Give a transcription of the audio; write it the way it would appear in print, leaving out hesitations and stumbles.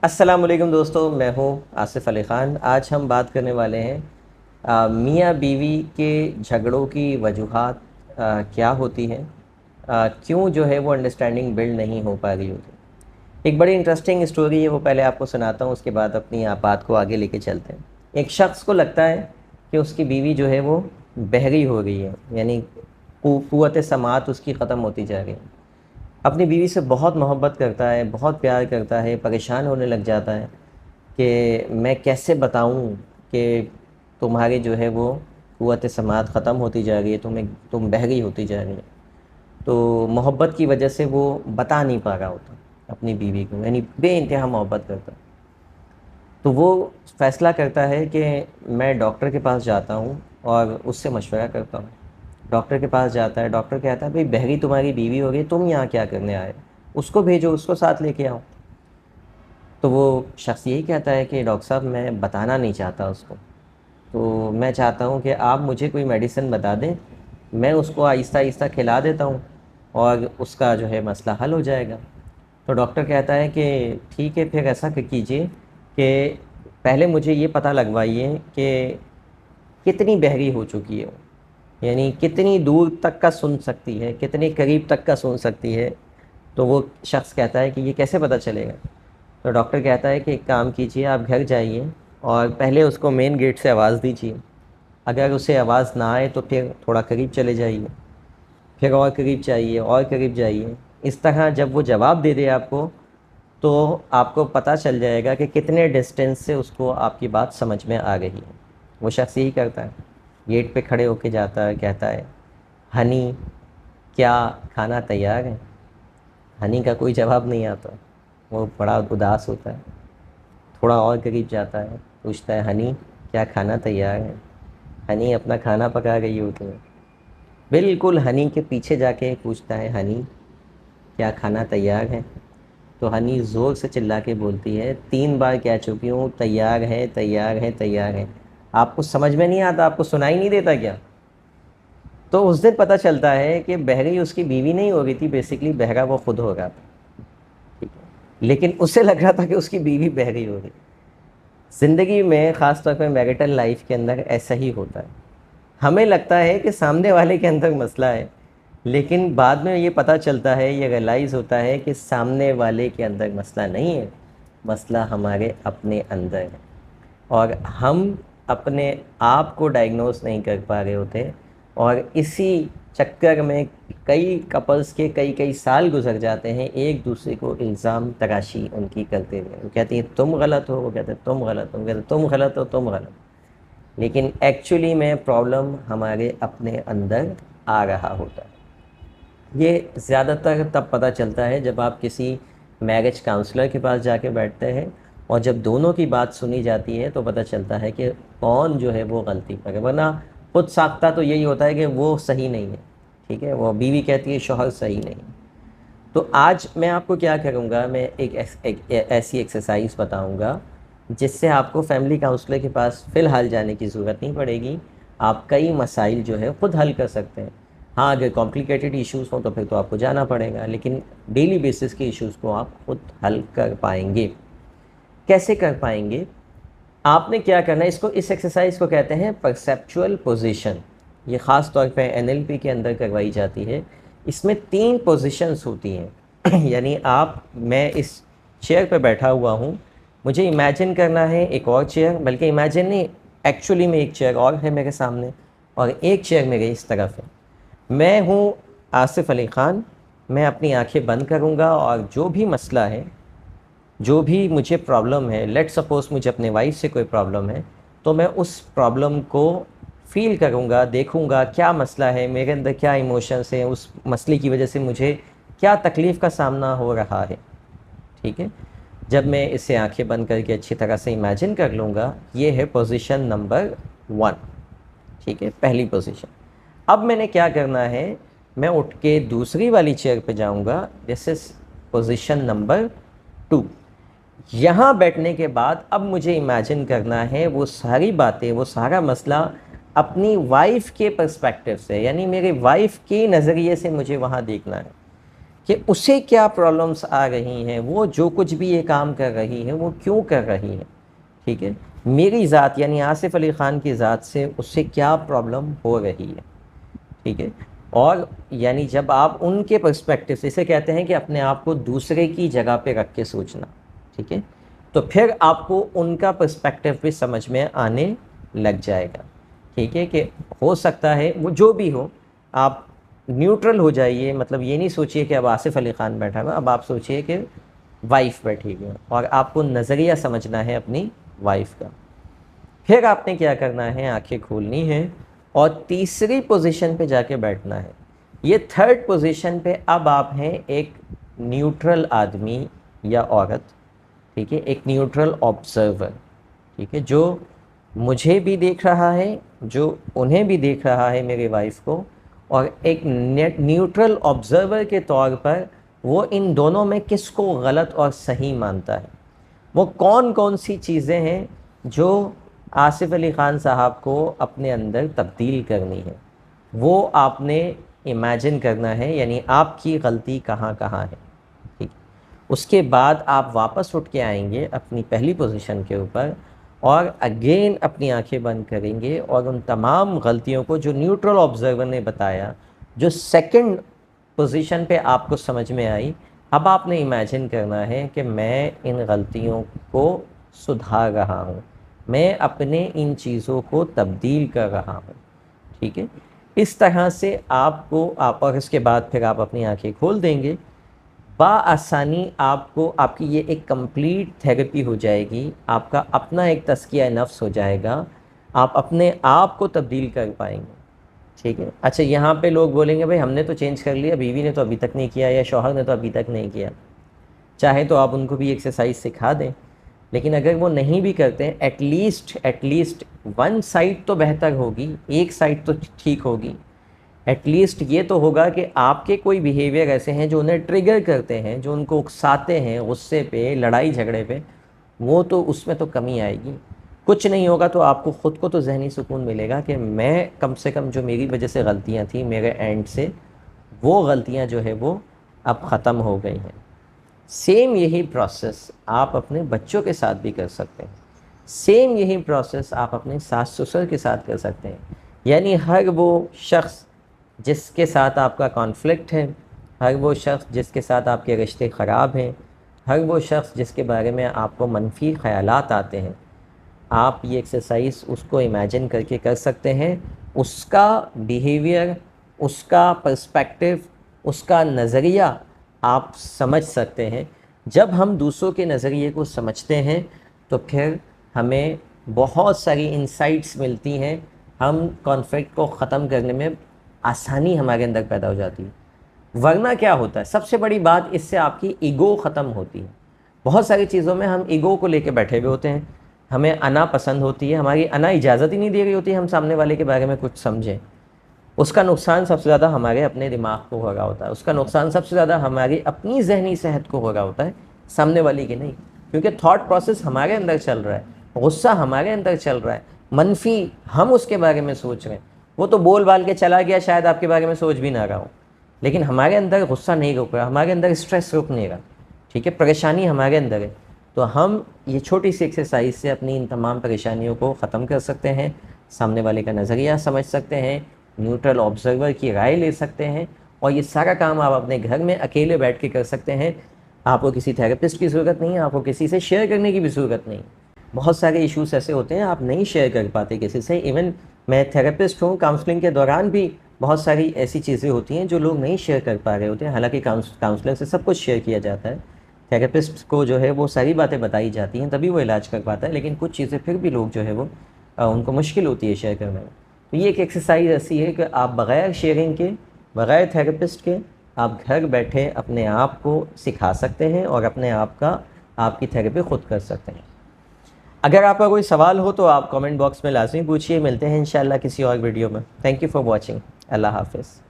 अस्सलाम वालेकुम दोस्तों, मैं हूँ आसिफ़ अली ख़ान। आज हम बात करने वाले हैं मियाँ बीवी के झगड़ों की वजूहात क्या होती हैं, क्यों जो है वो अंडरस्टैंडिंग बिल्ड नहीं हो पा रही होती। एक बड़ी इंटरेस्टिंग स्टोरी है, वो पहले आपको सुनाता हूँ, उसके बाद अपनी आप बात को आगे लेके चलते हैं। एक शख्स को लगता है कि उसकी बीवी जो है वो बहरी हो गई है, यानी क़ुव्वत समाअत उसकी ख़त्म होती जा रही है। अपनी बीवी से बहुत मोहब्बत करता है, बहुत प्यार करता है, परेशान होने लग जाता है कि मैं कैसे बताऊं कि तुम्हारी जो है वो क़ुव्वत समाअत ख़त्म होती जा रही है, तुम बहरी होती जा रही है। तो मोहब्बत की वजह से वो बता नहीं पा रहा होता अपनी बीवी को, यानी बेइंतहा मोहब्बत करता है। तो वो फ़ैसला करता है कि मैं डॉक्टर के पास जाता हूँ और उससे मशवरा करता हूँ। डॉक्टर के पास जाता है, डॉक्टर कहता है भाई बहरी तुम्हारी बीवी हो गई, तुम यहाँ क्या करने आए, उसको भेजो, उसको साथ लेके आओ। तो वो शख्स यही कहता है कि डॉक्टर साहब मैं बताना नहीं चाहता उसको, तो मैं चाहता हूँ कि आप मुझे कोई मेडिसिन बता दें, मैं उसको आहिस्ता आहिस्ता खिला देता हूँ और उसका जो है मसला हल हो जाएगा। तो डॉक्टर कहता है कि ठीक है, फिर ऐसा कीजिए कि पहले मुझे ये पता लगवाइए कि कितनी बहरी हो चुकी है वो, यानी कितनी दूर तक का सुन सकती है, कितने करीब तक का सुन सकती है। तो वो शख्स कहता है कि ये कैसे पता चलेगा। तो डॉक्टर कहता है कि एक काम कीजिए, आप घर जाइए और पहले उसको मेन गेट से आवाज़ दीजिए। अगर उसे आवाज़ ना आए तो फिर थोड़ा करीब चले जाइए, फिर और करीब जाइए और करीब जाइए। इस तरह जब वो जवाब दे दे आपको, तो आपको पता चल जाएगा कि कितने डिस्टेंस से उसको आपकी बात समझ में आ रही है। वो शख्स यही करता है, गेट पे खड़े होके जाता है, कहता है हनी क्या खाना तैयार है। हनी का कोई जवाब नहीं आता, वो बड़ा उदास होता है। थोड़ा और करीब जाता है, पूछता है हनी क्या खाना तैयार है। हनी अपना खाना पका रही होती है। बिल्कुल हनी के पीछे जाके पूछता है हनी क्या खाना तैयार है। तो हनी ज़ोर से चिल्ला के बोलती है, 3 बार कह चुकी हूँ तैयार है तैयार है तैयार है, आपको समझ में नहीं आता, आपको सुनाई नहीं देता क्या। तो उस दिन पता चलता है कि बहरी उसकी बीवी नहीं हो रही थी, बेसिकली बहरा वो खुद हो रहा था। ठीक है, लेकिन उसे लग रहा था कि उसकी बीवी बहरी हो रही। ज़िंदगी में ख़ास तौर पे मैरिटल लाइफ के अंदर ऐसा ही होता है। हमें लगता है कि सामने वाले के अंदर मसला है, लेकिन बाद में ये पता चलता है, ये रियलाइज़ होता है कि सामने वाले के अंदर मसला नहीं है, मसला हमारे अपने अंदर है। और हम अपने आप को डायग्नोस नहीं कर पा रहे होते, और इसी चक्कर में कई कपल्स के कई कई साल गुजर जाते हैं एक दूसरे को इल्ज़ाम तराशी उनकी करते हुए। वो कहती हैं तुम गलत हो, वो कहते हैं तुम गलत हो, वो कहते हैं तुम गलत हो, तुम गलत। लेकिन एक्चुअली में प्रॉब्लम हमारे अपने अंदर आ रहा होता है। ये ज़्यादातर तब पता चलता है जब आप किसी मैरिज काउंसलर के पास जाके बैठते हैं, और जब दोनों की बात सुनी जाती है तो पता चलता है कि कौन जो है वो गलती पर है। वरना खुद साख्ता तो यही होता है कि वो सही नहीं है, ठीक है, वो बीवी कहती है शौहर सही नहीं है। तो आज मैं आपको क्या करूँगा, मैं एक ऐसी एक्सरसाइज बताऊँगा जिससे आपको फैमिली काउंसलर के पास फ़िलहाल जाने की ज़रूरत नहीं पड़ेगी। आप कई मसाइल जो है ख़ुद हल कर सकते हैं। हाँ, अगर कॉम्प्लिकेटेड इश्यूज़ हों तो फिर तो आपको जाना पड़ेगा, लेकिन डेली बेसिस के इश्यूज़ को आप खुद हल कर पाएंगे। कैसे कर पाएंगे, आपने क्या करना है, इस एक्सरसाइज को कहते हैं परसेप्चुअल पोजीशन। ये ख़ास तौर पे एनएलपी के अंदर करवाई जाती है। इसमें 3 पोजीशंस होती हैं यानी मैं इस चेयर पे बैठा हुआ हूँ, मुझे इमेजिन करना है एक और चेयर, बल्कि इमेजिन नहीं, एक्चुअली में एक चेयर और है मेरे सामने और एक चेयर मेरे इस तरफ है। मैं हूँ आसिफ़ अली ख़ान। मैं अपनी आंखें बंद करूँगा और जो भी मसला है, जो भी मुझे प्रॉब्लम है, लेट्स सपोज़ मुझे अपने वाइफ से कोई प्रॉब्लम है, तो मैं उस प्रॉब्लम को फ़ील करूँगा, देखूँगा क्या मसला है, मेरे अंदर क्या इमोशंस हैं, उस मसले की वजह से मुझे क्या तकलीफ़ का सामना हो रहा है। ठीक है, जब मैं इसे आंखें बंद करके अच्छी तरह से इमेजिन कर लूँगा, ये है पोजीशन नंबर 1। ठीक है, पहली पोजीशन। अब मैंने क्या करना है, मैं उठ के दूसरी वाली चेयर पे जाऊँगा, दिस इज़ पोजीशन नंबर 2। यहाँ बैठने के बाद अब मुझे इमेजिन करना है वो सारी बातें, वो सारा मसला अपनी वाइफ के पर्सपेक्टिव से, यानी मेरे वाइफ के नज़रिए से मुझे वहाँ देखना है कि उसे क्या प्रॉब्लम्स आ रही हैं, वो जो कुछ भी ये काम कर रही है वो क्यों कर रही है। ठीक है, मेरी ज़ात यानी आसिफ़ अली ख़ान की ज़ात से उससे क्या प्रॉब्लम हो रही है। ठीक है, और यानी जब आप उनके पर्सपेक्टिव से, इसे कहते हैं कि अपने आप को दूसरे की जगह पे रख के सोचना। ठीक है, तो फिर आपको उनका पर्सपेक्टिव भी समझ में आने लग जाएगा। ठीक है, कि हो सकता है वो जो भी हो, आप न्यूट्रल हो जाइए। मतलब ये नहीं सोचिए कि अब आसिफ़ अली ख़ान बैठा हुआ, अब आप सोचिए कि वाइफ बैठी हुई है और आपको नज़रिया समझना है अपनी वाइफ का। फिर आपने क्या करना है, आंखें खोलनी है और तीसरी पोजीशन पे जाके बैठना है। ये थर्ड पोजीशन पे अब आप हैं एक न्यूट्रल आदमी या औरत। ठीक है, एक न्यूट्रल ऑब्जर्वर। ठीक है, जो मुझे भी देख रहा है, जो उन्हें भी देख रहा है, मेरी वाइफ को, और एक न्यूट्रल ऑब्जर्वर के तौर पर वो इन दोनों में किसको गलत और सही मानता है। वो कौन कौन सी चीज़ें हैं जो आसिफ़ अली ख़ान साहब को अपने अंदर तब्दील करनी है, वो आपने इमेजिन करना है, यानी आपकी गलती कहाँ कहाँ है। ठीक, उसके बाद आप वापस उठ के आएंगे अपनी पहली पोजीशन के ऊपर और अगेन अपनी आंखें बंद करेंगे और उन तमाम गलतियों को जो न्यूट्रल ऑब्जर्वर ने बताया, जो सेकंड पोजीशन पे आपको समझ में आई, अब आपने इमेजिन करना है कि मैं इन गलतियों को सुधार रहा हूँ, मैं अपने इन चीज़ों को तब्दील कर रहा हूँ। ठीक है, इस तरह से आपको और इसके बाद फिर आप अपनी आंखें खोल देंगे। आसानी आपको आपकी ये एक कंप्लीट थेरेपी हो जाएगी, आपका अपना एक तज़किया नफ्स हो जाएगा, आप अपने आप को तब्दील कर पाएंगे। ठीक है, अच्छा यहाँ पे लोग बोलेंगे भाई हमने तो चेंज कर लिया, बीवी ने तो अभी तक नहीं किया या शौहर ने तो अभी तक नहीं किया। चाहे तो आप उनको भी एक्सरसाइज सिखा दें, लेकिन अगर वो नहीं भी करते हैं, एटलीस्ट वन साइड तो बेहतर होगी, एक साइड तो ठीक होगी। एटलीस्ट ये तो होगा कि आपके कोई बिहेवियर ऐसे हैं जो उन्हें ट्रिगर करते हैं, जो उनको उकसाते हैं गुस्से पे, लड़ाई झगड़े पे, वो तो उसमें तो कमी आएगी। कुछ नहीं होगा तो आपको ख़ुद को तो जहनी सुकून मिलेगा कि मैं कम से कम जो मेरी वजह से गलतियाँ थी मेरे एंड से, वो गलतियाँ जो है वो अब ख़त्म हो गई हैं। सेम यही प्रोसेस आप अपने बच्चों के साथ भी कर सकते हैं, सेम यही प्रोसेस आप अपने सास ससुर के साथ कर सकते हैं। यानी हर वो शख्स जिसके साथ आपका कॉन्फ्लिक्ट है, हर वो शख्स जिसके साथ आपके रिश्ते ख़राब हैं, हर वो शख्स जिसके बारे में आपको मनफी ख़यालात आते हैं, आप ये एक्सरसाइज उसको इमेजिन करके कर सकते हैं। उसका बिहेवियर, उसका पर्सपेक्टिव, उसका नज़रिया आप समझ सकते हैं। जब हम दूसरों के नज़रिए को समझते हैं तो फिर हमें बहुत सारी इंसाइट्स मिलती हैं, हम कॉन्फ्लिक्ट को ख़त्म करने में आसानी हमारे अंदर पैदा हो जाती है। वरना क्या होता है, सबसे बड़ी बात, इससे आपकी ईगो ख़त्म होती है। बहुत सारी चीज़ों में हम ईगो को लेके बैठे हुए होते हैं, हमें अना पसंद होती है, हमारी अना इजाज़त ही नहीं दे रही होती है हम सामने वाले के बारे में कुछ समझें। उसका नुकसान सबसे ज़्यादा हमारे अपने दिमाग को हो रहा होता है, उसका नुकसान सबसे ज़्यादा हमारी अपनी जहनी सेहत को हो रहा होता है, सामने वाले की नहीं। क्योंकि थॉट प्रोसेस हमारे अंदर चल रहा है, गुस्सा हमारे अंदर चल रहा है, मनफी हम उसके बारे में सोच रहे हैं। वो तो बोल बाल के चला गया, शायद आपके बारे में सोच भी ना रहा हो, लेकिन हमारे अंदर गुस्सा नहीं रुक रहा, हमारे अंदर स्ट्रेस रुक नहीं रहा। ठीक है, परेशानी हमारे अंदर है। तो हम ये छोटी सी एक्सरसाइज से अपनी इन तमाम परेशानियों को ख़त्म कर सकते हैं, सामने वाले का नज़रिया समझ सकते हैं, न्यूट्रल ऑब्जर्वर की राय ले सकते हैं, और ये सारा काम आप अपने घर में अकेले बैठ के कर सकते हैं। आपको किसी थेरेपिस्ट की ज़रूरत नहीं है, आपको किसी से शेयर करने की भी ज़रूरत नहीं। बहुत सारे इश्यूज़ ऐसे होते हैं आप नहीं शेयर कर पाते किसी से। इवन मैं थेरेपिस्ट हूँ, काउंसलिंग के दौरान भी बहुत सारी ऐसी चीज़ें होती हैं जो लोग नहीं शेयर कर पा रहे होते हैं। हालांकि काउंसलर से सब कुछ शेयर किया जाता है, थेरेपिस्ट को जो है वो सारी बातें बताई जाती हैं, तभी वो इलाज कर पाता है। लेकिन कुछ चीज़ें फिर भी लोग जो है वो उनको मुश्किल होती है शेयर करने में। तो ये एक एक्सरसाइज ऐसी है कि आप बग़ैर शेयरिंग के, बग़ैर थेरेपिस्ट के, आप घर बैठे अपने आप को सिखा सकते हैं और अपने आप का आपकी थेरेपी ख़ुद कर सकते हैं। अगर आपका कोई सवाल हो तो आप कमेंट बॉक्स में लाजमी पूछिए। मिलते हैं इंशाल्लाह किसी और वीडियो में। Thank you for watching. अल्लाह हाफ़िज़।